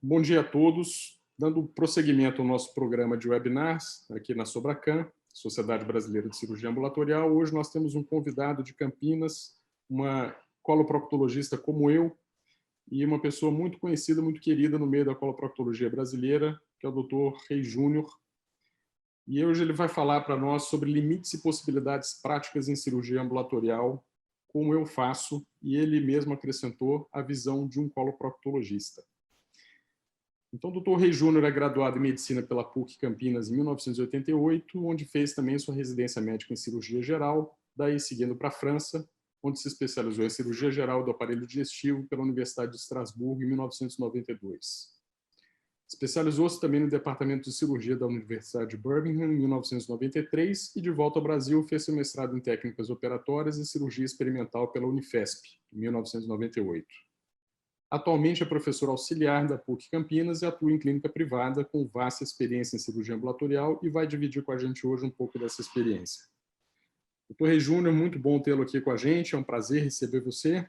Bom dia a todos. Dando prosseguimento ao nosso programa de webinars aqui na Sobracan, Sociedade Brasileira de Cirurgia Ambulatorial, hoje nós temos um convidado de Campinas, uma coloproctologista como eu, e uma pessoa muito conhecida, muito querida no meio da coloproctologia brasileira, que é o Dr. Rei Júnior. E hoje ele vai falar para nós sobre limites e possibilidades práticas em cirurgia ambulatorial, como eu faço, e ele mesmo acrescentou a visão de um coloproctologista. Então, o Dr. Rei Júnior é graduado em Medicina pela PUC Campinas em 1988, onde fez também sua residência médica em cirurgia geral, daí seguindo para a França, onde se especializou em cirurgia geral do aparelho digestivo pela Universidade de Estrasburgo em 1992. Especializou-se também no Departamento de Cirurgia da Universidade de Birmingham em 1993 e, de volta ao Brasil, fez seu mestrado em Técnicas Operatórias e Cirurgia Experimental pela Unifesp, em 1998. Atualmente é professor auxiliar da PUC Campinas e atua em clínica privada com vasta experiência em cirurgia ambulatorial e vai dividir com a gente hoje um pouco dessa experiência. Dr. Rei Júnior, muito bom tê-lo aqui com a gente, é um prazer receber você.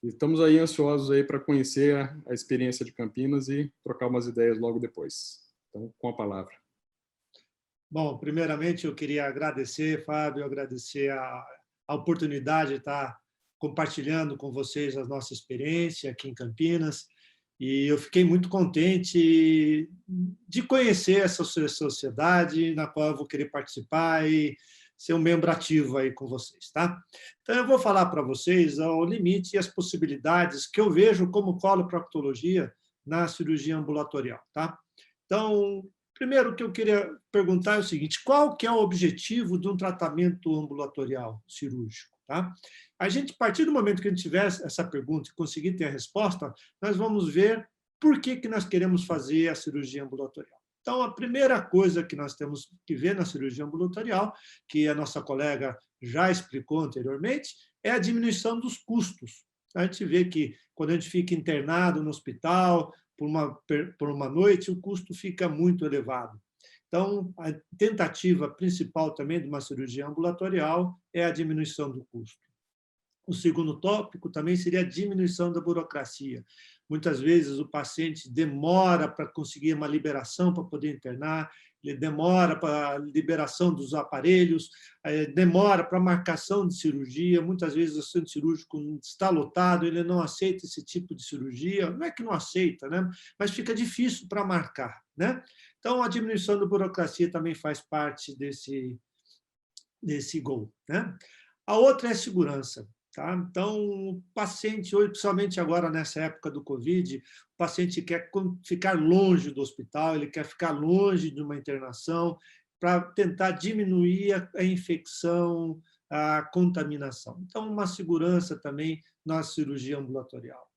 E estamos aí ansiosos aí para conhecer a experiência de Campinas e trocar umas ideias logo depois. Então, com a palavra. Bom, primeiramente eu queria agradecer, Fábio, agradecer a oportunidade de estar compartilhando com vocês a nossa experiência aqui em Campinas, e eu fiquei muito contente de conhecer essa sociedade na qual eu vou querer participar e ser um membro ativo aí com vocês, tá? Então, eu vou falar para vocês o limite e as possibilidades que eu vejo como coloproctologia na cirurgia ambulatorial, tá? Então, primeiro o que eu queria perguntar é o seguinte: qual que é o objetivo de um tratamento ambulatorial cirúrgico? Tá? A partir do momento que a gente tiver essa pergunta e conseguir ter a resposta, nós vamos ver por que nós queremos fazer a cirurgia ambulatorial. Então, a primeira coisa que nós temos que ver na cirurgia ambulatorial, que a nossa colega já explicou anteriormente, é a diminuição dos custos. A gente vê que quando a gente fica internado no hospital por uma noite, o custo fica muito elevado. Então, a tentativa principal também de uma cirurgia ambulatorial é a diminuição do custo. O segundo tópico também seria a diminuição da burocracia. Muitas vezes o paciente demora para conseguir uma liberação para poder internar, ele demora para a liberação dos aparelhos, demora para a marcação de cirurgia, muitas vezes o centro cirúrgico está lotado, ele não aceita esse tipo de cirurgia, não é que não aceita, né? Mas fica difícil para marcar, né? Então, a diminuição da burocracia também faz parte desse goal, né? A outra é a segurança. Tá? Então, o paciente, principalmente agora nessa época do Covid, o paciente quer ficar longe do hospital, ele quer ficar longe de uma internação para tentar diminuir a infecção, a contaminação. Então, uma segurança também na cirurgia ambulatorial.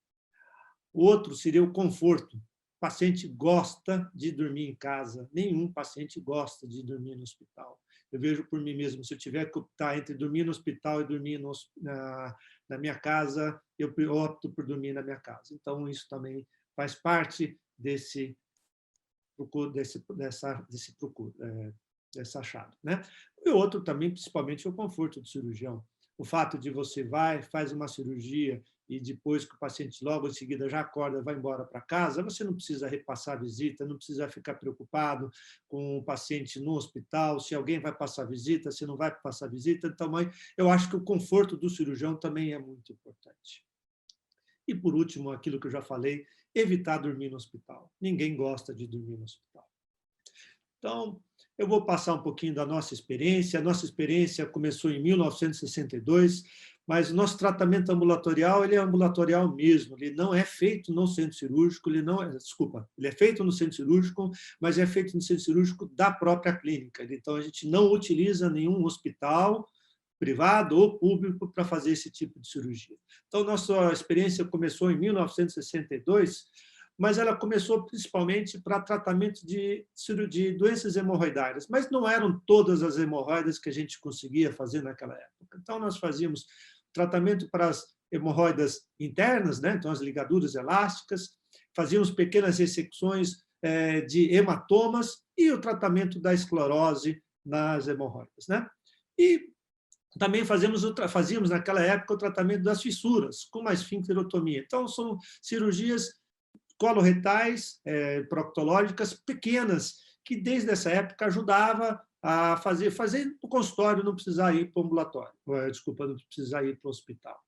O outro seria o conforto. O paciente gosta de dormir em casa, nenhum paciente gosta de dormir no hospital. Eu vejo por mim mesmo, se eu tiver que optar entre dormir no hospital e dormir na minha casa, eu opto por dormir na minha casa. Então, isso também faz parte desse achado, né? E o outro também, principalmente, é o conforto do cirurgião. O fato de você faz uma cirurgia e depois que o paciente logo em seguida já acorda, vai embora para casa, você não precisa repassar a visita, não precisa ficar preocupado com o paciente no hospital, se alguém vai passar a visita, se não vai passar a visita. Então, eu acho que o conforto do cirurgião também é muito importante. E, por último, aquilo que eu já falei, evitar dormir no hospital. Ninguém gosta de dormir no hospital. Então, eu vou passar um pouquinho da nossa experiência. A nossa experiência começou em 1962, mas o nosso tratamento ambulatorial, ele é ambulatorial mesmo, ele não é feito no centro cirúrgico, ele é feito no centro cirúrgico, mas é feito no centro cirúrgico da própria clínica. Então, a gente não utiliza nenhum hospital privado ou público para fazer esse tipo de cirurgia. Então, nossa experiência começou em 1962, mas ela começou principalmente para tratamento de doenças hemorroidárias, mas não eram todas as hemorroidas que a gente conseguia fazer naquela época. Então, nós fazíamos tratamento para as hemorroidas internas, né? Então, as ligaduras elásticas, fazíamos pequenas ressecções de hematomas e o tratamento da esclerose nas hemorroidas, né? E também fazíamos naquela época o tratamento das fissuras, com uma esfincterotomia. Então, são cirurgias coloretais proctológicas pequenas, que desde essa época ajudava a fazer no consultório, não precisar ir para o ambulatório, desculpa, não precisar ir para o hospital.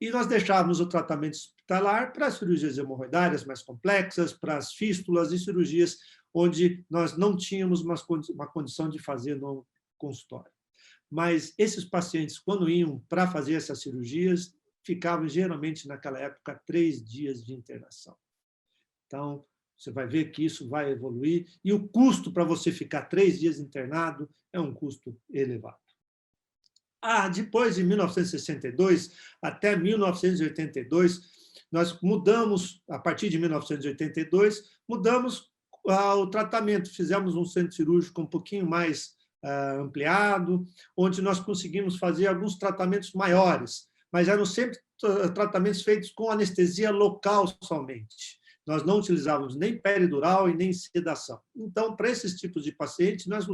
E nós deixávamos o tratamento hospitalar para as cirurgias hemorroidárias mais complexas, para as fístulas e cirurgias onde nós não tínhamos uma condição de fazer no consultório. Mas esses pacientes, quando iam para fazer essas cirurgias, ficavam geralmente, naquela época, 3 dias de internação. Então, você vai ver que isso vai evoluir, e o custo para você ficar 3 dias internado é um custo elevado. Depois, de 1962 até 1982, nós mudamos, a partir de 1982, mudamos o tratamento, fizemos um centro cirúrgico um pouquinho mais ampliado, onde nós conseguimos fazer alguns tratamentos maiores, mas eram sempre tratamentos feitos com anestesia local somente. Nós não utilizávamos nem peridural e nem sedação. Então, para esses tipos de pacientes, nós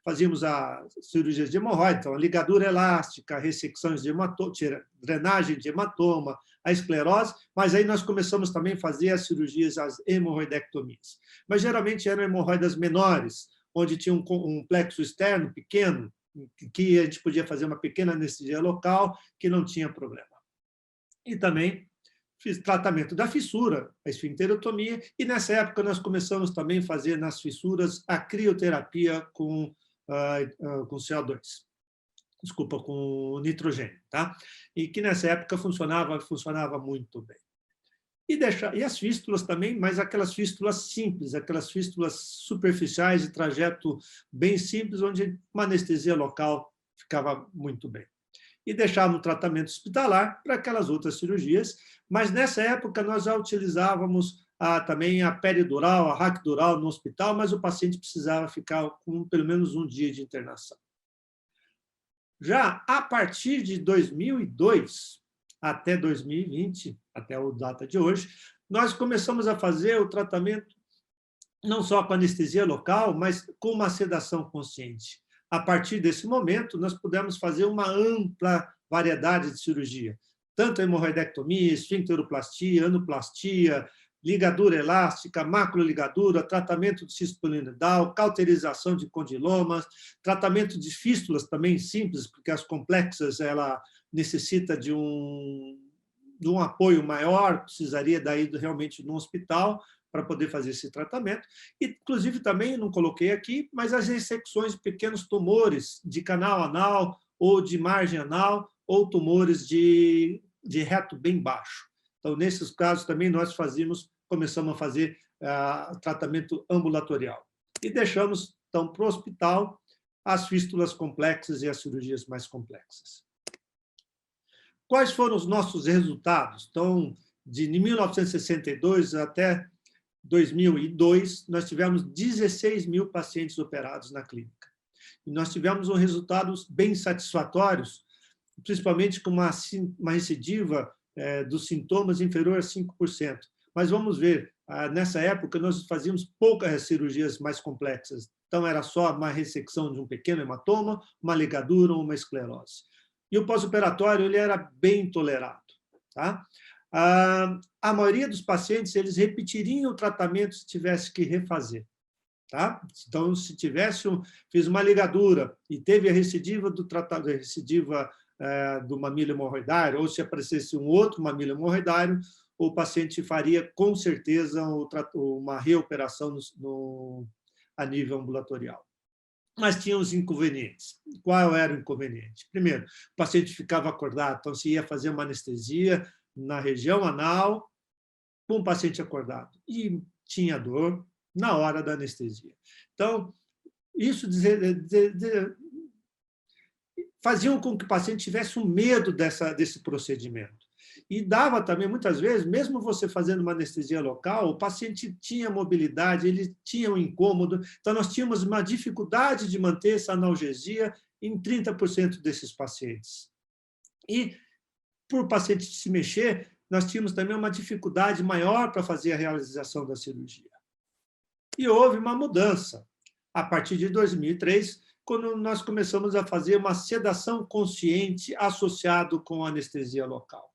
fazíamos as cirurgias de hemorroida, então, a ligadura elástica, ressecções de hematoma, drenagem de hematoma, a esclerose, mas aí nós começamos também a fazer as cirurgias, as hemorroidectomias. Mas, geralmente, eram hemorroidas menores, onde tinha um plexo externo pequeno, que a gente podia fazer uma pequena anestesia local, que não tinha problema. E também fiz tratamento da fissura, a esfincterotomia, e nessa época nós começamos também a fazer nas fissuras a crioterapia com CO2. Desculpa, com nitrogênio, tá? E que nessa época funcionava muito bem. E as fístulas também, mas aquelas fístulas simples, aquelas fístulas superficiais de trajeto bem simples, onde uma anestesia local ficava muito bem. E deixávamos o tratamento hospitalar para aquelas outras cirurgias, mas nessa época nós já utilizávamos também a peridural, a raquidural no hospital, mas o paciente precisava ficar com pelo menos um dia de internação. Já a partir de 2002 até 2020, até a data de hoje, nós começamos a fazer o tratamento não só com anestesia local, mas com uma sedação consciente. A partir desse momento, nós pudemos fazer uma ampla variedade de cirurgia, tanto hemorroidectomia, esfincteroplastia, anoplastia, ligadura elástica, macroligadura, tratamento de cisto polinoidal, cauterização de condilomas, tratamento de fístulas também simples, porque as complexas ela necessita de um apoio maior, precisaria daí realmente de um hospital para poder fazer esse tratamento. E, inclusive, também, não coloquei aqui, mas as ressecções de pequenos tumores de canal anal ou de margem anal ou tumores de reto bem baixo. Então, nesses casos também nós começamos a fazer tratamento ambulatorial. E deixamos, então, para o hospital as fístulas complexas e as cirurgias mais complexas. Quais foram os nossos resultados? Então, de 1962 até 2002, nós tivemos 16 mil pacientes operados na clínica. E nós tivemos resultados bem satisfatórios, principalmente com uma recidiva dos sintomas inferior a 5%. Mas vamos ver, nessa época nós fazíamos poucas cirurgias mais complexas. Então, era só uma ressecção de um pequeno hematoma, uma ligadura ou uma esclerose. E o pós-operatório ele era bem tolerado. Tá? A maioria dos pacientes eles repetiriam o tratamento se tivesse que refazer. Tá? Então, se fiz uma ligadura e teve a recidiva do mamilo hemorroidário, ou se aparecesse um outro mamilo hemorroidário, o paciente faria, com certeza, uma reoperação a nível ambulatorial. Mas tinha os inconvenientes. Qual era o inconveniente? Primeiro, o paciente ficava acordado, então se ia fazer uma anestesia na região anal com o paciente acordado e tinha dor na hora da anestesia. Então, isso faziam com que o paciente tivesse um medo desse procedimento. E dava também, muitas vezes, mesmo você fazendo uma anestesia local, o paciente tinha mobilidade, ele tinha um incômodo, então nós tínhamos uma dificuldade de manter essa analgesia em 30% desses pacientes. E, por o paciente se mexer, nós tínhamos também uma dificuldade maior para fazer a realização da cirurgia. E houve uma mudança. A partir de 2003, quando nós começamos a fazer uma sedação consciente associado com anestesia local.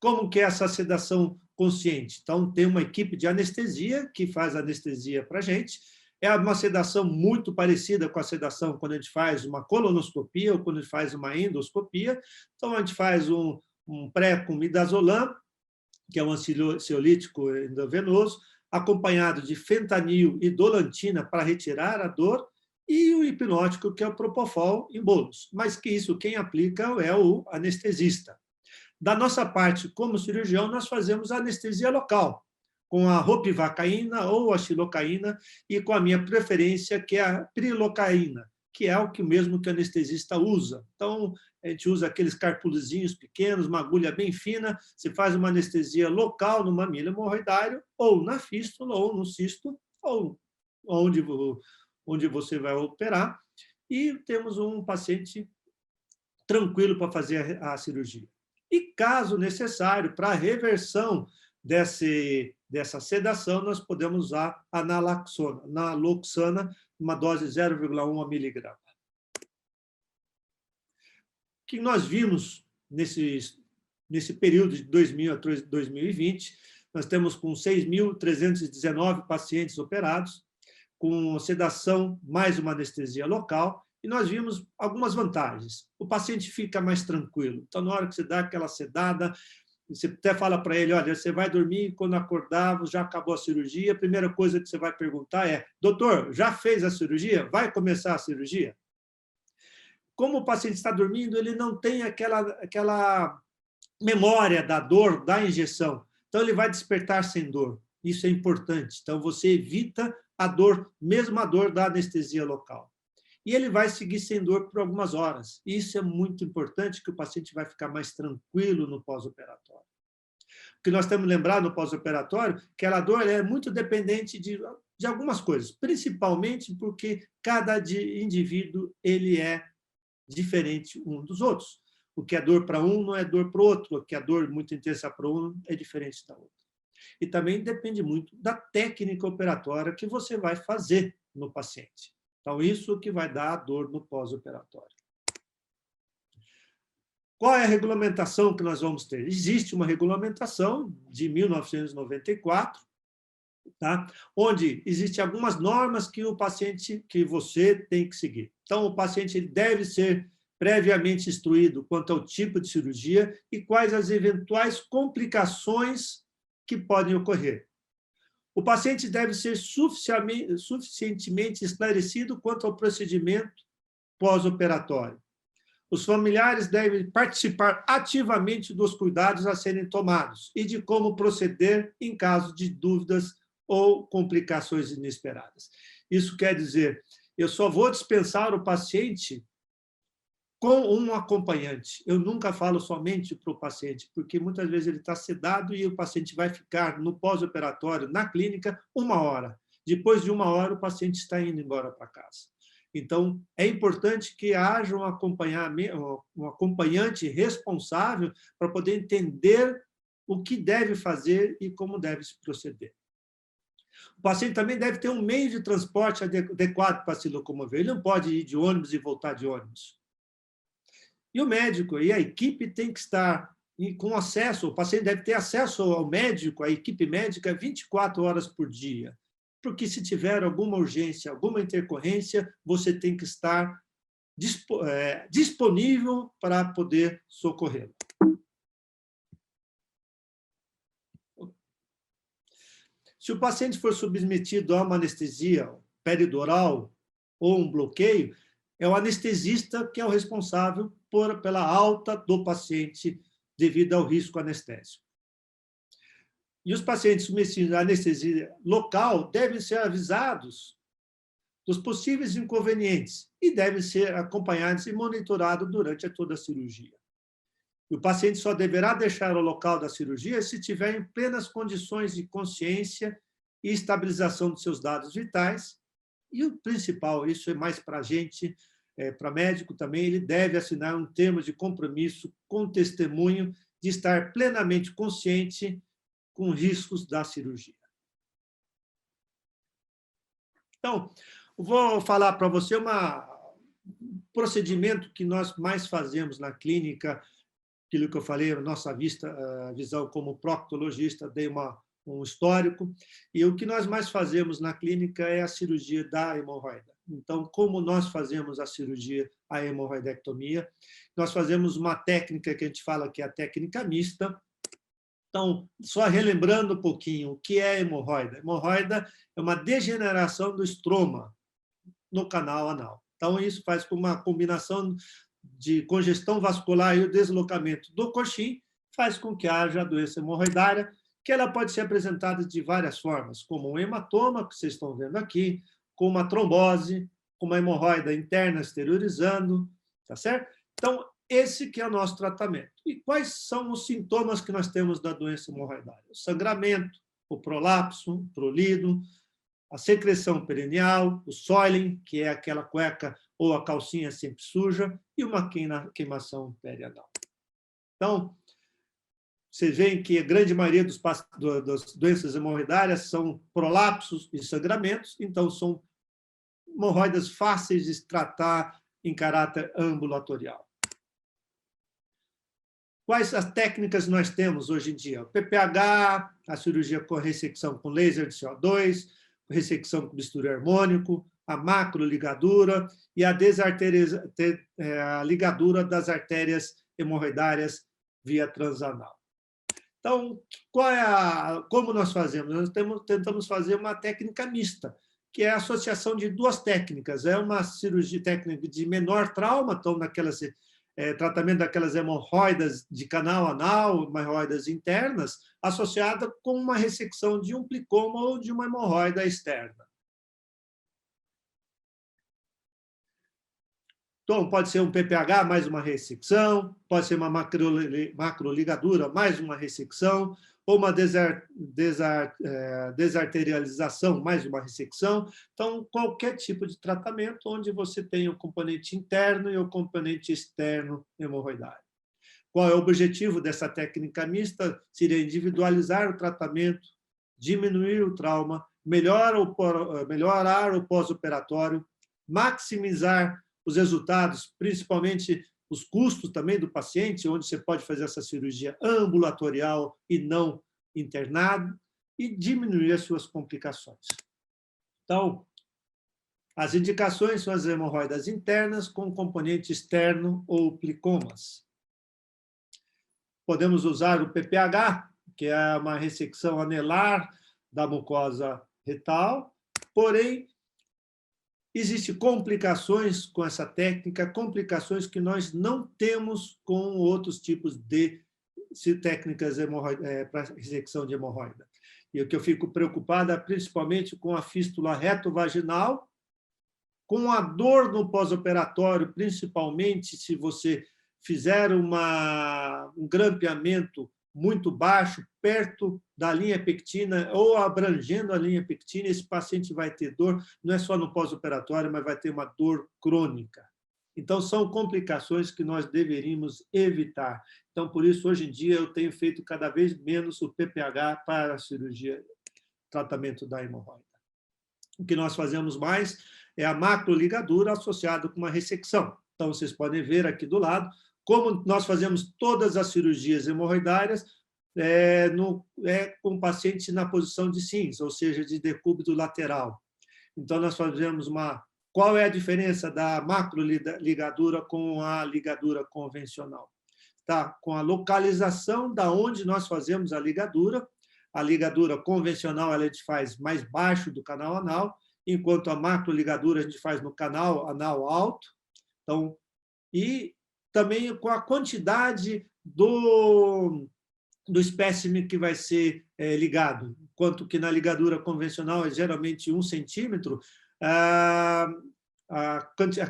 Como que é essa sedação consciente. Então, tem uma equipe de anestesia que faz anestesia para a gente. É uma sedação muito parecida com a sedação quando a gente faz uma colonoscopia ou quando a gente faz uma endoscopia. Então, a gente faz um pré com midazolam, que é um ansiolítico endovenoso, acompanhado de fentanil e dolantina para retirar a dor, e o hipnótico, que é o propofol, em bolos. Mas que isso, quem aplica é o anestesista. Da nossa parte, como cirurgião, nós fazemos anestesia local, com a ropivacaína ou a xilocaína, e com a minha preferência, que é a prilocaína, que é o que mesmo que o anestesista usa. Então, a gente usa aqueles carpulizinhos pequenos, uma agulha bem fina, você faz uma anestesia local no mamilo hemorroidário, ou na fístula, ou no cisto, ou onde você vai operar, e temos um paciente tranquilo para fazer a cirurgia. E, caso necessário, para a reversão dessa sedação, nós podemos usar a naloxona, uma dose 0,1 miligrama. O que nós vimos nesse período de 2000 a 2020, nós temos com 6.319 pacientes operados, com sedação mais uma anestesia local, e nós vimos algumas vantagens. O paciente fica mais tranquilo. Então, na hora que você dá aquela sedada, você até fala para ele, olha, você vai dormir, quando acordar, já acabou a cirurgia, a primeira coisa que você vai perguntar é, doutor, já fez a cirurgia? Vai começar a cirurgia? Como o paciente está dormindo, ele não tem aquela memória da dor da injeção. Então, ele vai despertar sem dor. Isso é importante. Então, você evita a dor, mesmo a dor da anestesia local. E ele vai seguir sem dor por algumas horas. Isso é muito importante, que o paciente vai ficar mais tranquilo no pós-operatório. Porque nós temos que lembrar no pós-operatório que a dor é muito dependente de algumas coisas, principalmente porque cada indivíduo ele é diferente um dos outros. O que é dor para um não é dor para o outro, o que é dor muito intensa para um é diferente da outra. E também depende muito da técnica operatória que você vai fazer no paciente. Então, isso que vai dar a dor no pós-operatório. Qual é a regulamentação que nós vamos ter? Existe uma regulamentação de 1994, tá? Onde existem algumas normas que que você tem que seguir. Então, o paciente ele deve ser previamente instruído quanto ao tipo de cirurgia e quais as eventuais complicações que podem ocorrer. O paciente deve ser suficientemente esclarecido quanto ao procedimento pós-operatório. Os familiares devem participar ativamente dos cuidados a serem tomados e de como proceder em caso de dúvidas ou complicações inesperadas. Isso quer dizer, eu só vou dispensar o paciente com um acompanhante. Eu nunca falo somente para o paciente, porque muitas vezes ele está sedado e o paciente vai ficar no pós-operatório, na clínica, 1 hora. Depois de 1 hora, o paciente está indo embora para casa. Então, é importante que haja um acompanhante responsável para poder entender o que deve fazer e como deve se proceder. O paciente também deve ter um meio de transporte adequado para se locomover. Ele não pode ir de ônibus e voltar de ônibus. E o médico e a equipe tem que estar com acesso, o paciente deve ter acesso ao médico, à equipe médica, 24 horas por dia. Porque se tiver alguma urgência, alguma intercorrência, você tem que estar disponível para poder socorrê-lo. Se o paciente for submetido a uma anestesia peridural ou um bloqueio, é o anestesista que é o responsável pela alta do paciente devido ao risco anestésico. E os pacientes submetidos à anestesia local devem ser avisados dos possíveis inconvenientes e devem ser acompanhados e monitorados durante toda a cirurgia. E o paciente só deverá deixar o local da cirurgia se tiver em plenas condições de consciência e estabilização dos seus dados vitais. E o principal, isso é mais para a gente, para médico também, ele deve assinar um termo de compromisso com testemunho de estar plenamente consciente com riscos da cirurgia. Então, vou falar para você um procedimento que nós mais fazemos na clínica aquilo que eu falei, a nossa visão como proctologista, dei um histórico. E o que nós mais fazemos na clínica é a cirurgia da hemorroida. Então, como nós fazemos a cirurgia, a hemorroidectomia? Nós fazemos uma técnica que a gente fala que é a técnica mista. Então, só relembrando um pouquinho, o que é hemorroida? Hemorroida é uma degeneração do estroma no canal anal. Então, isso faz com uma combinação de congestão vascular e o deslocamento do coxim, faz com que haja a doença hemorroidária, que ela pode ser apresentada de várias formas, como um hematoma, que vocês estão vendo aqui, com uma trombose, com uma hemorroida interna exteriorizando, tá certo? Então, esse que é o nosso tratamento. E quais são os sintomas que nós temos da doença hemorroidária? O sangramento, o prolapso, o prolido, a secreção perineal, o soiling, que é aquela cueca ou a calcinha sempre suja, e uma queimação perianal. Então, vocês veem que a grande maioria das doenças hemorroidárias são prolapsos e sangramentos, então são hemorroidas fáceis de tratar em caráter ambulatorial. Quais as técnicas nós temos hoje em dia? O PPH, a cirurgia com ressecção com laser de CO2, ressecção com bisturi harmônico, a macroligadura e a ligadura das artérias hemorroidárias via transanal. Então, como nós fazemos? Nós tentamos fazer uma técnica mista, que é a associação de duas técnicas. É uma cirurgia técnica de menor trauma, então, tratamento daquelas hemorroidas de canal anal, hemorroidas internas, associada com uma ressecção de um plicoma ou de uma hemorroida externa. Então, pode ser um PPH mais uma ressecção, pode ser uma macroligadura mais uma ressecção, ou uma desarterialização mais uma ressecção. Então, qualquer tipo de tratamento onde você tem o componente interno e o componente externo hemorroidário. Qual é o objetivo dessa técnica mista? Seria individualizar o tratamento, diminuir o trauma, melhorar o pós-operatório, maximizar os resultados, principalmente os custos também do paciente, onde você pode fazer essa cirurgia ambulatorial e não internado, e diminuir as suas complicações. Então, as indicações são as hemorroidas internas com componente externo ou plicomas. Podemos usar o PPH, que é uma ressecção anelar da mucosa retal, porém, existem complicações com essa técnica, complicações que nós não temos com outros tipos de técnicas para ressecção de hemorroida. E o que eu fico preocupada é principalmente com a fístula retovaginal, com a dor no pós-operatório, principalmente se você fizer um grampeamento muito baixo, perto da linha pectina ou abrangendo a linha pectina, esse paciente vai ter dor, não é só no pós-operatório, mas vai ter uma dor crônica. Então, são complicações que nós deveríamos evitar. Então, por isso, hoje em dia, eu tenho feito cada vez menos o PPH para a cirurgia, tratamento da hemorroida. O que nós fazemos mais é a macroligadura associada com uma ressecção. Então, vocês podem ver aqui do lado, como nós fazemos todas as cirurgias hemorroidárias, com o paciente na posição de SINS, ou seja, de decúbito lateral. Então, nós fazemos Qual é a diferença da macroligadura com a ligadura convencional? Tá? Com a localização da onde nós fazemos a ligadura convencional a gente faz mais baixo do canal anal, enquanto a macroligadura a gente faz no canal anal alto. Então, e também com a quantidade do espécime que vai ser ligado, enquanto que na ligadura convencional é geralmente 1 centímetro, a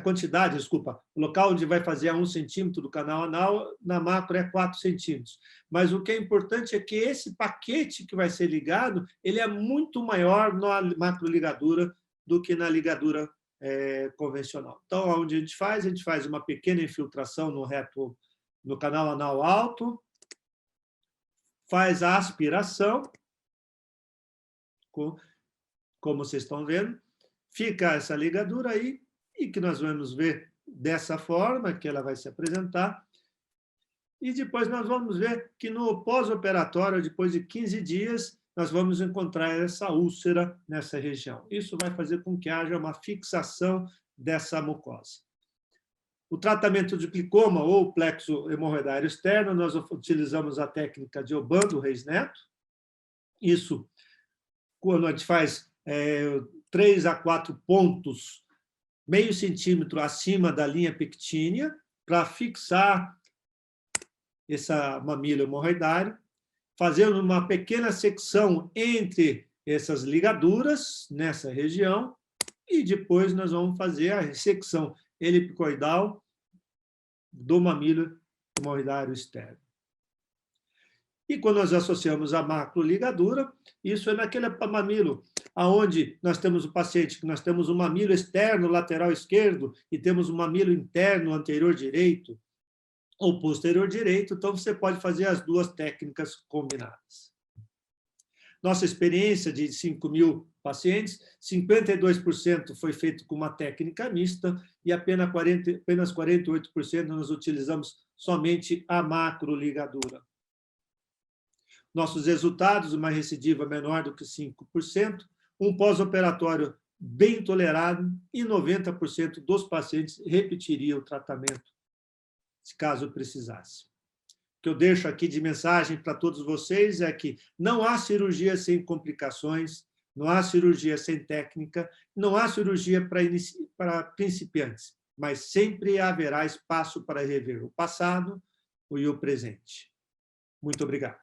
quantidade, desculpa, o local onde vai fazer a 1 centímetro do canal anal, na macro é 4 centímetros. Mas o que é importante é que esse paquete que vai ser ligado, ele é muito maior na macroligadura do que na ligadura convencional. Então, onde a gente faz uma pequena infiltração no canal anal alto, faz a aspiração, como vocês estão vendo, fica essa ligadura aí, e que nós vamos ver dessa forma que ela vai se apresentar. E depois nós vamos ver que no pós-operatório, depois de 15 dias, nós vamos encontrar essa úlcera nessa região. Isso vai fazer com que haja uma fixação dessa mucosa. O tratamento de glicoma ou plexo hemorroidário externo, nós utilizamos a técnica de Oban, do Reis Neto. Isso, quando a gente faz 3 a 4 pontos, meio centímetro acima da linha pectínea, para fixar esse mamilo hemorroidário, fazendo uma pequena secção entre essas ligaduras, nessa região, e depois nós vamos fazer a ressecção helicoidal do mamilo hemorroidário externo. E quando nós associamos a macroligadura, isso é naquele mamilo onde nós temos o paciente, que nós temos um mamilo externo lateral esquerdo e temos um mamilo interno anterior direito ou posterior direito, então você pode fazer as duas técnicas combinadas. Nossa experiência de 5.000 pacientes, 52% foi feito com uma técnica mista e apenas 48% nós utilizamos somente a macroligadura. Nossos resultados, uma recidiva menor do que 5%, um pós-operatório bem tolerado e 90% dos pacientes repetiria o tratamento, se caso precisasse. O que eu deixo aqui de mensagem para todos vocês é que não há cirurgia sem complicações, não há cirurgia sem técnica, não há cirurgia para principiantes, mas sempre haverá espaço para rever o passado e o presente. Muito obrigado.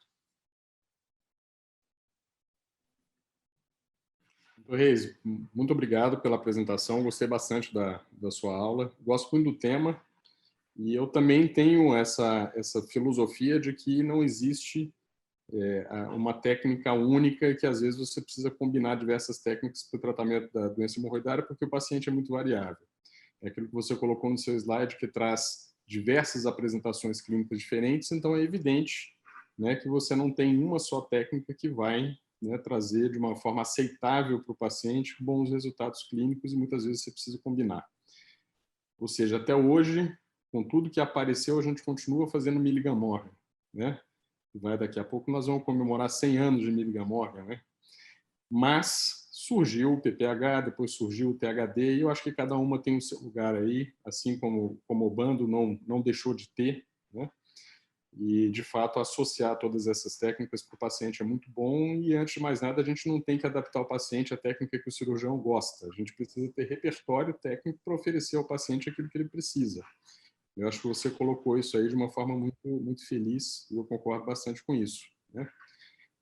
Reis, muito obrigado pela apresentação, gostei bastante da sua aula, gosto muito do tema, e eu também tenho essa filosofia de que não existe uma técnica única e que, às vezes, você precisa combinar diversas técnicas para o tratamento da doença hemorroidária, porque o paciente é muito variável. É aquilo que você colocou no seu slide, que traz diversas apresentações clínicas diferentes, então é evidente, né, que você não tem uma só técnica que vai, né, trazer de uma forma aceitável para o paciente bons resultados clínicos, e muitas vezes você precisa combinar. Ou seja, até hoje, com tudo que apareceu, a gente continua fazendo Milligan Morgan, né? Daqui a pouco nós vamos comemorar 100 anos de Milligan Morgan, né? Mas surgiu o PPH, depois surgiu o THD, e eu acho que cada uma tem o seu lugar aí, assim como o bando não deixou de ter, né? E, de fato, associar todas essas técnicas para o paciente é muito bom, e, antes de mais nada, a gente não tem que adaptar o paciente à técnica que o cirurgião gosta. A gente precisa ter repertório técnico para oferecer ao paciente aquilo que ele precisa. Eu acho que você colocou isso aí de uma forma muito, muito feliz, e eu concordo bastante com isso, né?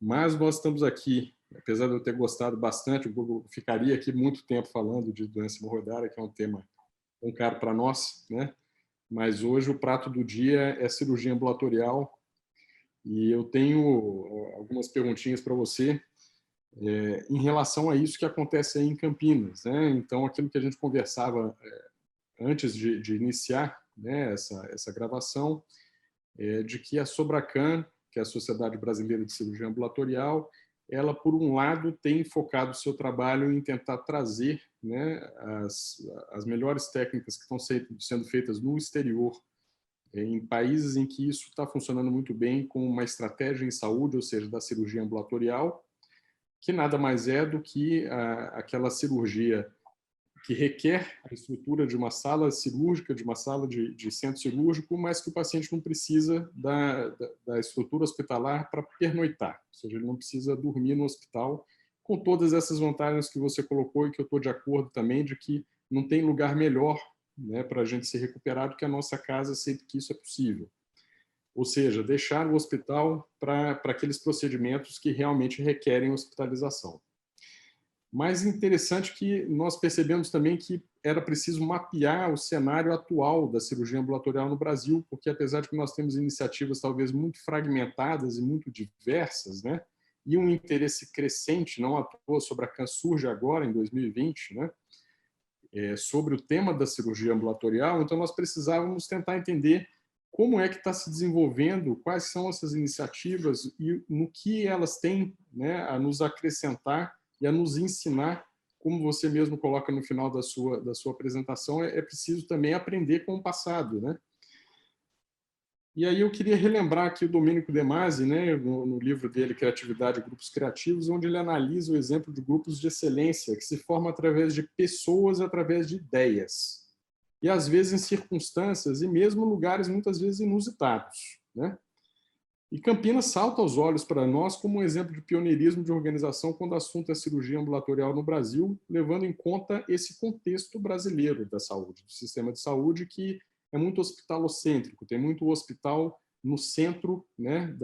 Mas nós estamos aqui, apesar de eu ter gostado bastante, eu ficaria aqui muito tempo falando de doença hemorroidária, que é um tema tão caro para nós, né? Mas hoje o prato do dia é cirurgia ambulatorial, e eu tenho algumas perguntinhas para você em relação a isso que acontece aí em Campinas, né? Então, aquilo que a gente conversava antes de iniciar, né, essa gravação, de que a Sobracan, que é a Sociedade Brasileira de Cirurgia Ambulatorial, ela, por um lado, tem focado o seu trabalho em tentar trazer, né, as melhores técnicas que estão sendo feitas no exterior, em países em que isso está funcionando muito bem, com uma estratégia em saúde, ou seja, da cirurgia ambulatorial, que nada mais é do que aquela cirurgia que requer a estrutura de uma sala cirúrgica, de uma sala de centro cirúrgico, mas que o paciente não precisa da estrutura hospitalar para pernoitar, ou seja, ele não precisa dormir no hospital, com todas essas vantagens que você colocou, e que eu estou de acordo também, de que não tem lugar melhor, né, para a gente se recuperar do que a nossa casa, sempre que isso é possível. Ou seja, deixar o hospital para aqueles procedimentos que realmente requerem hospitalização. Mas interessante que nós percebemos também que era preciso mapear o cenário atual da cirurgia ambulatorial no Brasil, porque, apesar de que nós temos iniciativas talvez muito fragmentadas e muito diversas, né, e um interesse crescente, não à toa, sobre a Sobracan surge agora, em 2020, né, sobre o tema da cirurgia ambulatorial, então nós precisávamos tentar entender como é que está se desenvolvendo, quais são essas iniciativas e no que elas têm, né, a nos acrescentar e a nos ensinar. Como você mesmo coloca no final da sua apresentação, é preciso também aprender com o passado, né? E aí eu queria relembrar aqui o Domênico De Masi, né, no livro dele, Criatividade e Grupos Criativos, onde ele analisa o exemplo de grupos de excelência que se formam através de pessoas, através de ideias. E, às vezes, em circunstâncias e mesmo lugares, muitas vezes, inusitados, né? E Campinas salta aos olhos para nós como um exemplo de pioneirismo de organização quando o assunto é cirurgia ambulatorial no Brasil, levando em conta esse contexto brasileiro da saúde, do sistema de saúde, que é muito hospitalocêntrico, tem muito hospital no centro, né,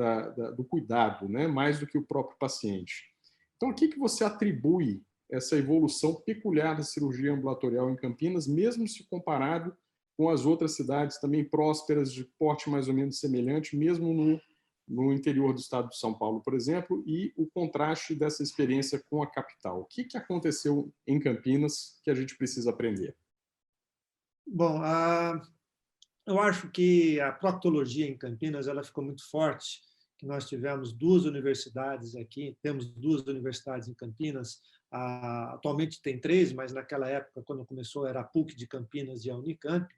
do cuidado, né, mais do que o próprio paciente. Então, a que você atribui essa evolução peculiar da cirurgia ambulatorial em Campinas, mesmo se comparado com as outras cidades também prósperas, de porte mais ou menos semelhante, mesmo no interior do estado de São Paulo, por exemplo, e o contraste dessa experiência com a capital? O que aconteceu em Campinas que a gente precisa aprender? Bom, eu acho que a proctologia em Campinas ela ficou muito forte, que nós tivemos 2 universidades aqui, temos 2 universidades em Campinas, atualmente tem 3, mas naquela época, quando começou, era a PUC de Campinas e a Unicamp,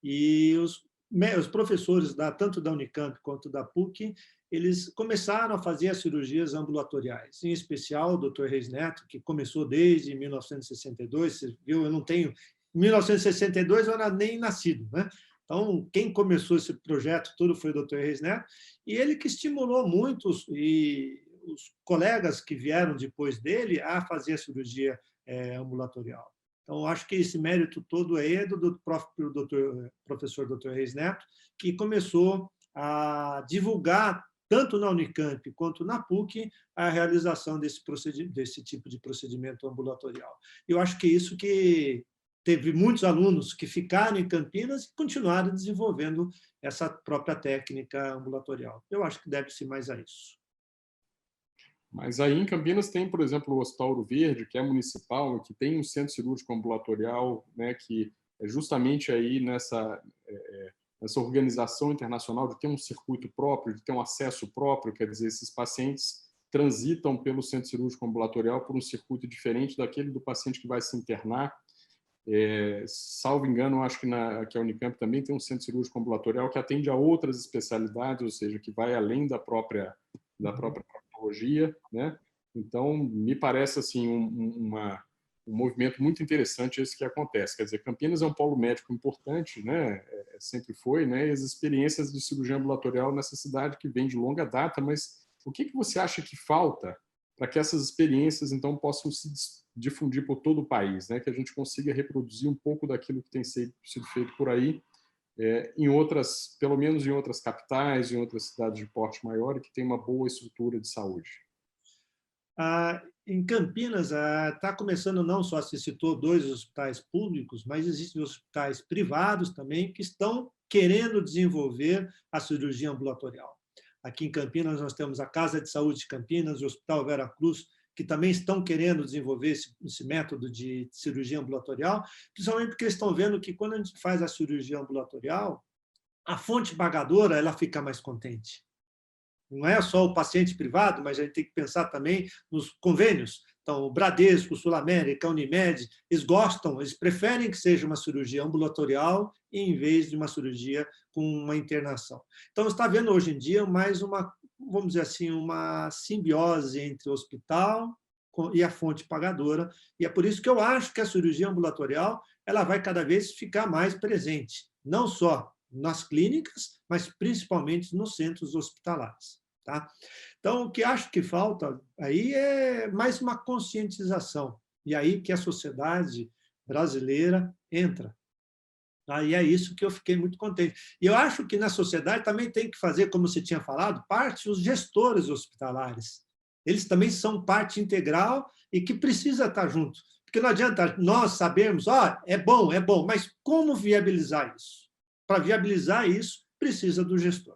e os professores tanto da Unicamp quanto da PUC, eles começaram a fazer as cirurgias ambulatoriais, em especial o Dr. Reis Neto, que começou desde 1962, você viu, eu não tenho... Em 1962 eu era nem nascido, né? Então, quem começou esse projeto todo foi o Dr. Reis Neto, e ele que estimulou muitos e os colegas que vieram depois dele a fazer a cirurgia ambulatorial. Então, acho que esse mérito todo é do próprio professor Dr. Reis Neto, que começou a divulgar, tanto na Unicamp quanto na PUC, a realização desse tipo de procedimento ambulatorial. Eu acho que isso que teve muitos alunos que ficaram em Campinas e continuaram desenvolvendo essa própria técnica ambulatorial. Eu acho que deve-se mais a isso. Mas aí em Campinas tem, por exemplo, o Hospital Ouro Verde, que é municipal, que tem um centro cirúrgico ambulatorial, né, que é justamente aí nessa organização internacional de ter um circuito próprio, de ter um acesso próprio, quer dizer, esses pacientes transitam pelo centro cirúrgico ambulatorial por um circuito diferente daquele do paciente que vai se internar. Salvo engano, acho que a Unicamp também tem um centro cirúrgico ambulatorial que atende a outras especialidades, ou seja, que vai além da própria proctologia, né? Então, me parece assim um movimento muito interessante esse que acontece. Quer dizer, Campinas é um polo médico importante, né? Sempre foi, né? E as experiências de cirurgia ambulatorial nessa cidade que vem de longa data, mas o que você acha que falta para que essas experiências, então, possam se difundir por todo o país, né? Que a gente consiga reproduzir um pouco daquilo que tem sido feito por aí, pelo menos em outras capitais, em outras cidades de porte maior, e que tem uma boa estrutura de saúde. Em Campinas, está começando, não só se citou 2 hospitais públicos, mas existem hospitais privados também que estão querendo desenvolver a cirurgia ambulatorial. Aqui em Campinas, nós temos a Casa de Saúde de Campinas, o Hospital Vera Cruz, que também estão querendo desenvolver esse método de cirurgia ambulatorial, principalmente porque eles estão vendo que, quando a gente faz a cirurgia ambulatorial, a fonte pagadora ela fica mais contente. Não é só o paciente privado, mas a gente tem que pensar também nos convênios. Então, o Bradesco, o Sul América, a Unimed, eles preferem que seja uma cirurgia ambulatorial em vez de uma cirurgia com uma internação. Então, você está vendo hoje em dia mais vamos dizer assim, uma simbiose entre o hospital e a fonte pagadora, e é por isso que eu acho que a cirurgia ambulatorial ela vai cada vez ficar mais presente, não só nas clínicas, mas principalmente nos centros hospitalares. Tá? Então, o que acho que falta aí é mais uma conscientização, e aí que a sociedade brasileira entra. Tá? E é isso que eu fiquei muito contente. E eu acho que na sociedade também tem que fazer, como você tinha falado, parte os gestores hospitalares. Eles também são parte integral e que precisa estar junto. Porque não adianta nós sabermos, é bom, mas como viabilizar isso? Para viabilizar isso, precisa do gestor.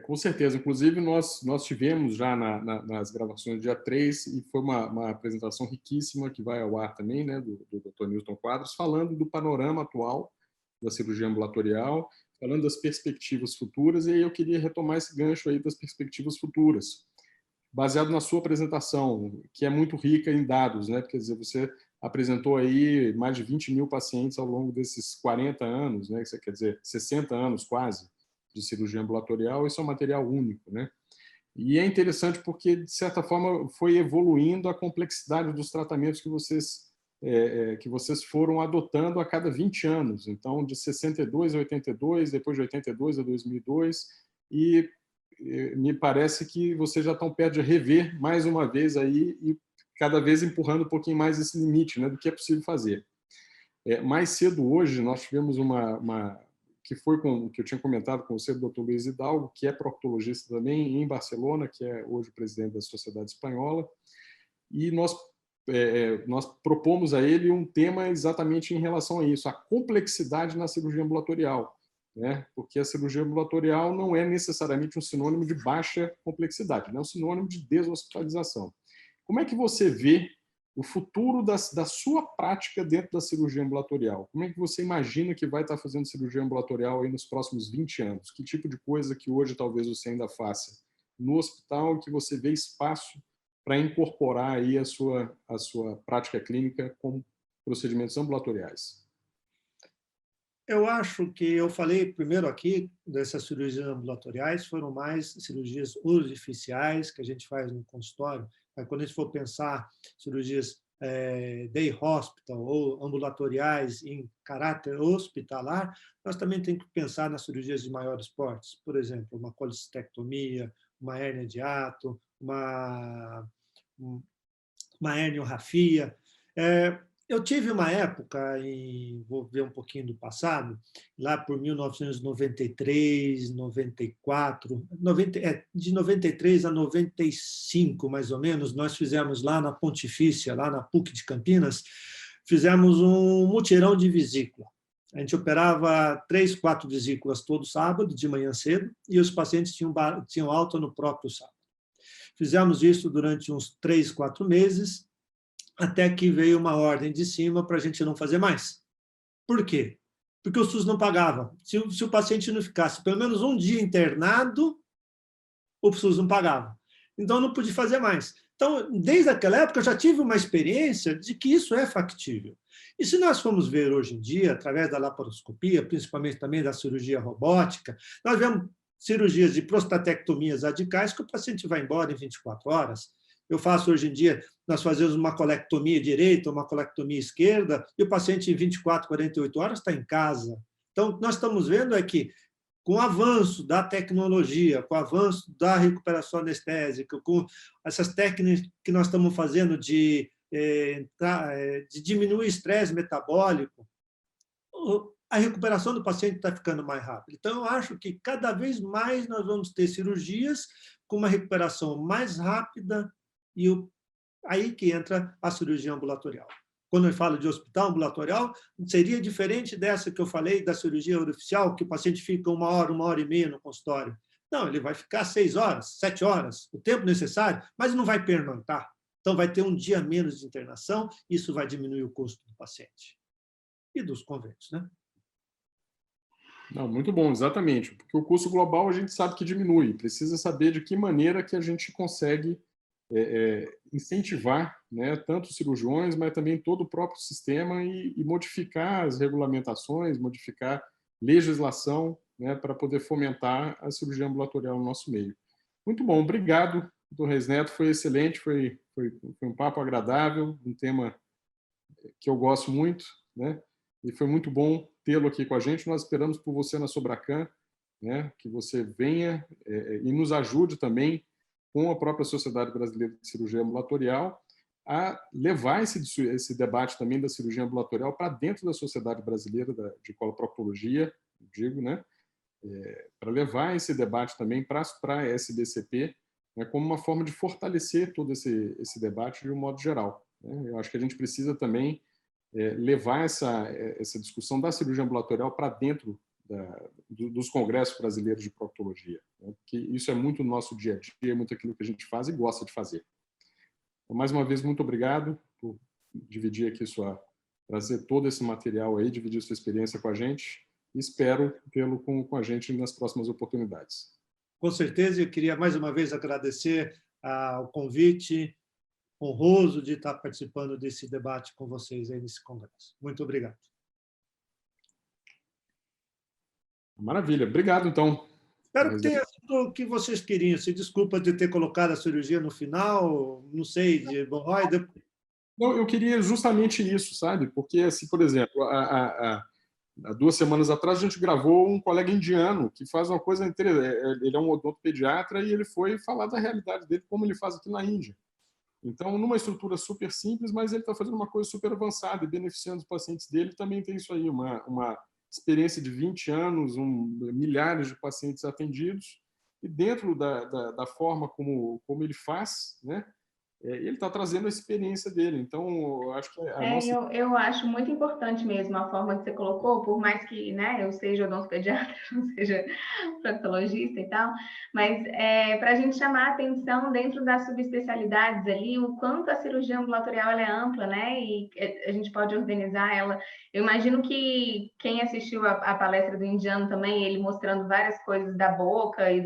Com certeza. Inclusive, nós tivemos já nas gravações do dia 3, e foi uma apresentação riquíssima, que vai ao ar também, né, do Dr. Newton Quadros, falando do panorama atual da cirurgia ambulatorial, falando das perspectivas futuras, e aí eu queria retomar esse gancho aí das perspectivas futuras, baseado na sua apresentação, que é muito rica em dados, né? Quer dizer, você apresentou aí mais de 20 mil pacientes ao longo desses 40 anos, né? Isso quer dizer, 60 anos quase de cirurgia ambulatorial. Isso é um material único, né? E é interessante porque, de certa forma, foi evoluindo a complexidade dos tratamentos que vocês foram adotando a cada 20 anos. Então, de 62 a 82, depois de 82 a 2002, e me parece que vocês já estão perto de rever mais uma vez aí e cada vez empurrando um pouquinho mais esse limite, né, do que é possível fazer. Mais cedo hoje, nós tivemos que foi que eu tinha comentado com você, o Dr. Luiz Hidalgo, que é proctologista também em Barcelona, que é hoje o presidente da Sociedade Espanhola, e nós propomos a ele um tema exatamente em relação a isso, a complexidade na cirurgia ambulatorial, né? Porque a cirurgia ambulatorial não é necessariamente um sinônimo de baixa complexidade, né? É um sinônimo de deshospitalização. Como é que você vê o futuro da sua prática dentro da cirurgia ambulatorial? Como é que você imagina que vai estar fazendo cirurgia ambulatorial aí nos próximos 20 anos? Que tipo de coisa que hoje talvez você ainda faça no hospital que você vê espaço para incorporar aí a sua prática clínica com procedimentos ambulatoriais? Eu acho que eu falei primeiro aqui dessas cirurgias ambulatoriais, foram mais cirurgias orificiais que a gente faz no consultório. Mas quando a gente for pensar cirurgias day hospital ou ambulatoriais em caráter hospitalar, nós também temos que pensar nas cirurgias de maiores portes. Por exemplo, uma colecistectomia, uma hérnia de hiato, uma herniorrafia. Eu tive uma época, vou ver um pouquinho do passado, lá por 1993, 94, de 93 a 95, mais ou menos, nós fizemos lá na Pontifícia, lá na PUC de Campinas, fizemos um mutirão de vesícula. A gente operava 3, 4 vesículas todo sábado, de manhã cedo, e os pacientes tinham alta no próprio sábado. Fizemos isso durante uns 3, 4 meses, até que veio uma ordem de cima para a gente não fazer mais. Por quê? Porque o SUS não pagava. Se o paciente não ficasse pelo menos um dia internado, o SUS não pagava. Então, não pude fazer mais. Então, desde aquela época, eu já tive uma experiência de que isso é factível. E se nós formos ver hoje em dia, através da laparoscopia, principalmente também da cirurgia robótica, nós vemos cirurgias de prostatectomias radicais que o paciente vai embora em 24 horas. Eu faço hoje em dia, nós fazemos uma colectomia direita, uma colectomia esquerda, e o paciente em 24, 48 horas está em casa. Então, nós estamos vendo é que, com o avanço da tecnologia, com o avanço da recuperação anestésica, com essas técnicas que nós estamos fazendo de diminuir o estresse metabólico, a recuperação do paciente está ficando mais rápida. Então, eu acho que cada vez mais nós vamos ter cirurgias com uma recuperação mais rápida, e aí que entra a cirurgia ambulatorial. Quando eu falo de hospital ambulatorial, seria diferente dessa que eu falei, da cirurgia orificial, que o paciente fica 1 hora e meia no consultório. Não, ele vai ficar 6 horas, 7 horas, o tempo necessário, mas não vai pernoitar. Então, vai ter um dia menos de internação, isso vai diminuir o custo do paciente. E dos convênios, né? Não, muito bom, exatamente. Porque o custo global a gente sabe que diminui. Precisa saber de que maneira que a gente consegue incentivar, né, tanto os cirurgiões, mas também todo o próprio sistema e modificar as regulamentações, modificar legislação, né, para poder fomentar a cirurgia ambulatorial no nosso meio. Muito bom, obrigado, doutor Reis Neto, foi excelente, foi um papo agradável, um tema que eu gosto muito, né, e foi muito bom tê-lo aqui com a gente. Nós esperamos por você na Sobracan, né, que você venha e nos ajude também com a própria Sociedade Brasileira de Cirurgia Ambulatorial, a levar esse debate também da cirurgia ambulatorial para dentro da Sociedade Brasileira de Coloproctologia, digo, né? Para levar esse debate também para a SBCP, né, como uma forma de fortalecer todo esse debate de um modo geral, né? Eu acho que a gente precisa também levar essa discussão da cirurgia ambulatorial para dentro dos congressos brasileiros de proctologia, né? Porque isso é muito no nosso dia a dia, é muito aquilo que a gente faz e gosta de fazer. Então, mais uma vez, muito obrigado por dividir aqui trazer todo esse material aí, dividir sua experiência com a gente, e espero tê-lo com a gente nas próximas oportunidades. Com certeza, eu queria mais uma vez agradecer o convite, honroso de estar participando desse debate com vocês aí nesse congresso. Muito obrigado. Maravilha. Obrigado, então. Espero que tenha sido o que vocês queriam. Se desculpa de ter colocado a cirurgia no final, não sei, de hemorroida. Não, eu queria justamente isso, sabe? Porque, assim, por exemplo, há 2 semanas atrás a gente gravou um colega indiano que faz uma coisa interessante. Ele é um odontopediatra e ele foi falar da realidade dele, como ele faz aqui na Índia. Então, numa estrutura super simples, mas ele está fazendo uma coisa super avançada e beneficiando os pacientes dele. Também tem isso aí, uma experiência de 20 anos, milhares de pacientes atendidos, e dentro da forma como ele faz, né, ele está trazendo a experiência dele. Então, eu acho que eu acho muito importante mesmo a forma que você colocou, por mais que, né, eu seja odontopediatra, não seja proctologista e tal, mas para a gente chamar a atenção dentro das subespecialidades ali, o quanto a cirurgia ambulatorial ela é ampla, né, e a gente pode organizar ela. Eu imagino que quem assistiu a palestra do indiano também, ele mostrando várias coisas da boca e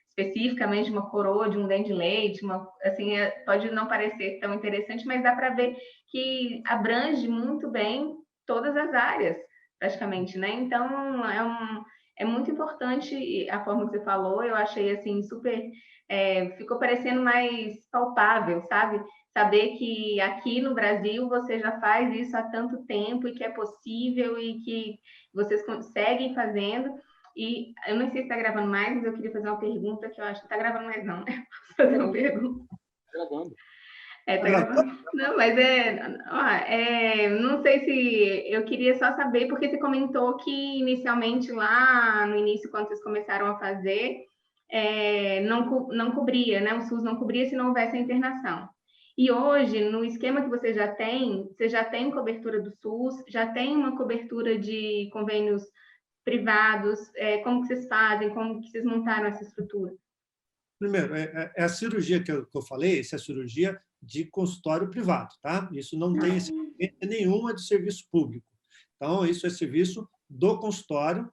especificamente uma coroa de um dente de leite, assim, pode não parecer tão interessante, mas dá para ver que abrange muito bem todas as áreas, praticamente, né? Então, é muito importante a forma que você falou, eu achei, assim, super... ficou parecendo mais palpável, sabe? Saber que aqui no Brasil você já faz isso há tanto tempo e que é possível e que vocês seguem fazendo. E eu não sei se está gravando mais, mas eu queria fazer uma pergunta que eu acho que está gravando mais não, né? Posso fazer uma pergunta? Está gravando. Tá gravando? Não, mas não sei se... Eu queria só saber, porque você comentou que inicialmente lá, no início, quando vocês começaram a fazer, não cobria, né? O SUS não cobria se não houvesse a internação. E hoje, no esquema que você já tem cobertura do SUS, já tem uma cobertura de convênios privados, como que vocês fazem, como que vocês montaram essa estrutura? Primeiro, a cirurgia que eu falei, essa é a cirurgia de consultório privado, tá? Isso não tem experiência nenhuma de serviço público. Então, isso é serviço do consultório.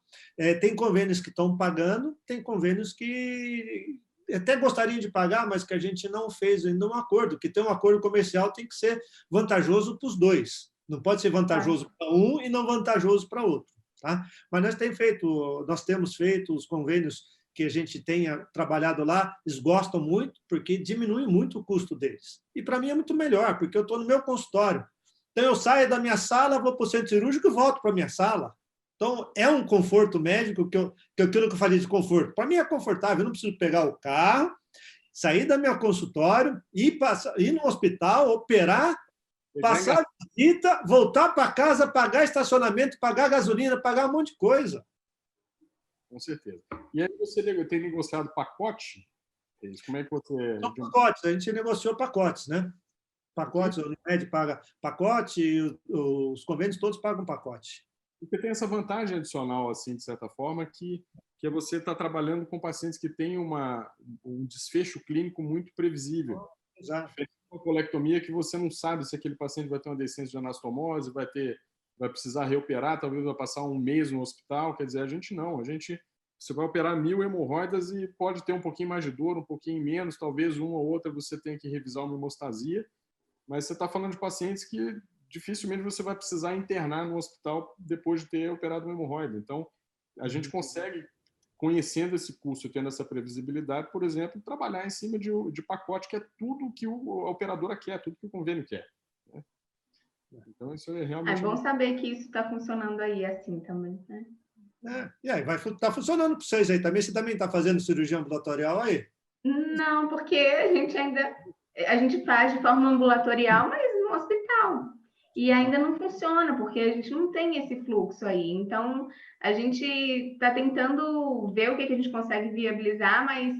Tem convênios que estão pagando, tem convênios que até gostariam de pagar, mas que a gente não fez ainda um acordo, que tem um acordo comercial, tem que ser vantajoso para os dois. Não pode ser vantajoso para um e não vantajoso para outro. Tá? Mas nós temos feito os convênios que a gente tenha trabalhado lá, eles gostam muito, porque diminui muito o custo deles. E para mim é muito melhor, porque eu estou no meu consultório. Então eu saio da minha sala, vou para o centro cirúrgico e volto para a minha sala. Então é um conforto médico, aquilo que eu falei de conforto. Para mim é confortável, eu não preciso pegar o carro, sair do meu consultório, ir no hospital, operar, passar a visita, voltar para casa, pagar estacionamento, pagar gasolina, pagar um monte de coisa. Com certeza. E aí você tem negociado pacote? Como é que você... São pacotes, a gente negociou pacotes, né? Pacotes, a Unimed paga pacote, os convênios todos pagam pacote. Porque tem essa vantagem adicional, assim, de certa forma, que é você estar trabalhando com pacientes que têm um desfecho clínico muito previsível. Exato. Uma colectomia que você não sabe se aquele paciente vai ter uma descendência de anastomose, vai precisar reoperar, talvez vai passar um mês no hospital. Quer dizer, a gente não. Você vai operar 1000 hemorroidas e pode ter um pouquinho mais de dor, um pouquinho menos, talvez uma ou outra você tenha que revisar uma hemostasia, mas você está falando de pacientes que dificilmente você vai precisar internar no hospital depois de ter operado uma hemorroida. Então, a gente consegue, conhecendo esse custo, tendo essa previsibilidade, por exemplo, trabalhar em cima de pacote, que é tudo que a operadora quer, tudo que o convênio quer. Então, isso é realmente... É bom saber que isso está funcionando aí assim também, né? E aí, vai estar funcionando para vocês aí também? Você também está fazendo cirurgia ambulatorial aí? Não, porque a gente faz de forma ambulatorial, mas no hospital. E ainda não funciona, porque a gente não tem esse fluxo aí. Então, a gente está tentando ver o que a gente consegue viabilizar, mas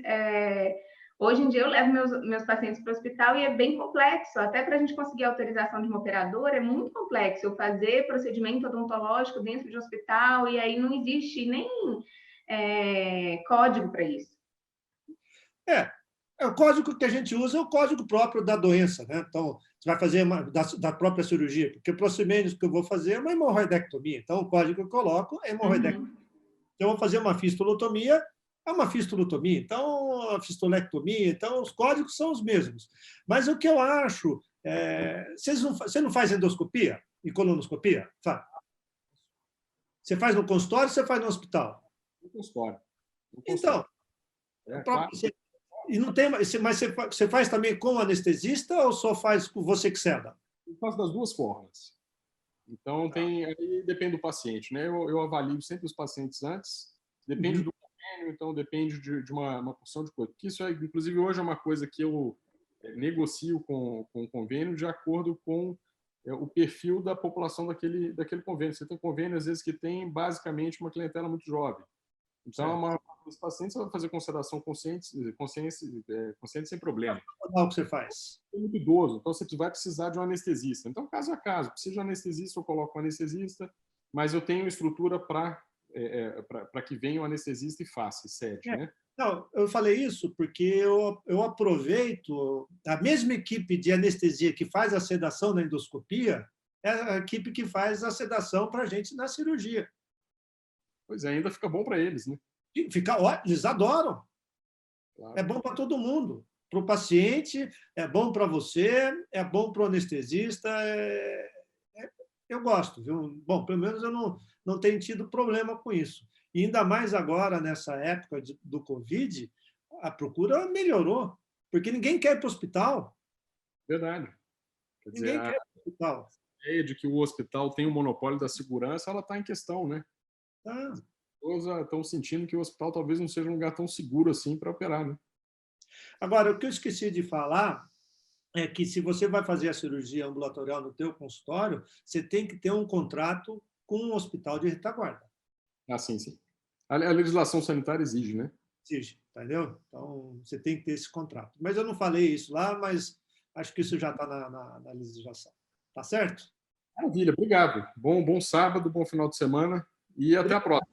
hoje em dia eu levo meus pacientes para o hospital e é bem complexo. Até para a gente conseguir a autorização de uma operadora, é muito complexo. Eu fazer procedimento odontológico dentro de um hospital e aí não existe nem código para isso. O código que a gente usa é o código próprio da doença, né? Então, você vai fazer da própria cirurgia, porque o procedimento que eu vou fazer é uma hemorroidectomia. Então, o código que eu coloco é hemorroidectomia. Então, eu vou fazer uma fistulotomia, É uma fistulotomia, então, a fistulectomia, então, os códigos são os mesmos. Mas o que eu acho... você não faz endoscopia e colonoscopia? Faz. Você faz no consultório ou você faz no hospital? No consultório. Então, claro. E não tem, mas você faz também com anestesista ou só faz com você que seda? Eu faço das duas formas. Então, aí depende do paciente, né? Eu avalio sempre os pacientes antes, depende do convênio, então depende de uma porção de coisa. Porque isso, inclusive, hoje é uma coisa que eu negocio com o convênio de acordo com o perfil da população daquele convênio. Você tem convênio, às vezes, que tem basicamente uma clientela muito jovem. Então, a maior parte dos pacientes vai fazer consideração consciente sem problema. O que você faz? É muito idoso, então você vai precisar de um anestesista. Então, caso a caso, precisa de um anestesista, eu coloco um anestesista, mas eu tenho estrutura para que venha um anestesista e faça, e cede, né? Não, eu falei isso porque eu aproveito a mesma equipe de anestesia que faz a sedação na endoscopia, é a equipe que faz a sedação para a gente na cirurgia. Pois é, ainda fica bom para eles, né? Eles adoram. Claro. É bom para todo mundo. Para o paciente, é bom para você, é bom para o anestesista. Eu gosto, viu? Bom, pelo menos eu não tenho tido problema com isso. E ainda mais agora, nessa época do Covid, a procura melhorou, porque ninguém quer ir para o hospital. Verdade. Quer dizer, Ninguém quer ir para o hospital. A ideia de que o hospital tem o monopólio da segurança, ela está em questão, né? Tá. As pessoas estão sentindo que o hospital talvez não seja um lugar tão seguro assim para operar, né? Agora, o que eu esqueci de falar é que se você vai fazer a cirurgia ambulatorial no teu consultório, você tem que ter um contrato com um hospital de retaguarda. Ah, sim, sim. A legislação sanitária exige, né? Exige, entendeu? Então, você tem que ter esse contrato. Mas eu não falei isso lá, mas acho que isso já está na legislação. Tá certo? Maravilha, obrigado. Bom sábado, bom final de semana e até a próxima.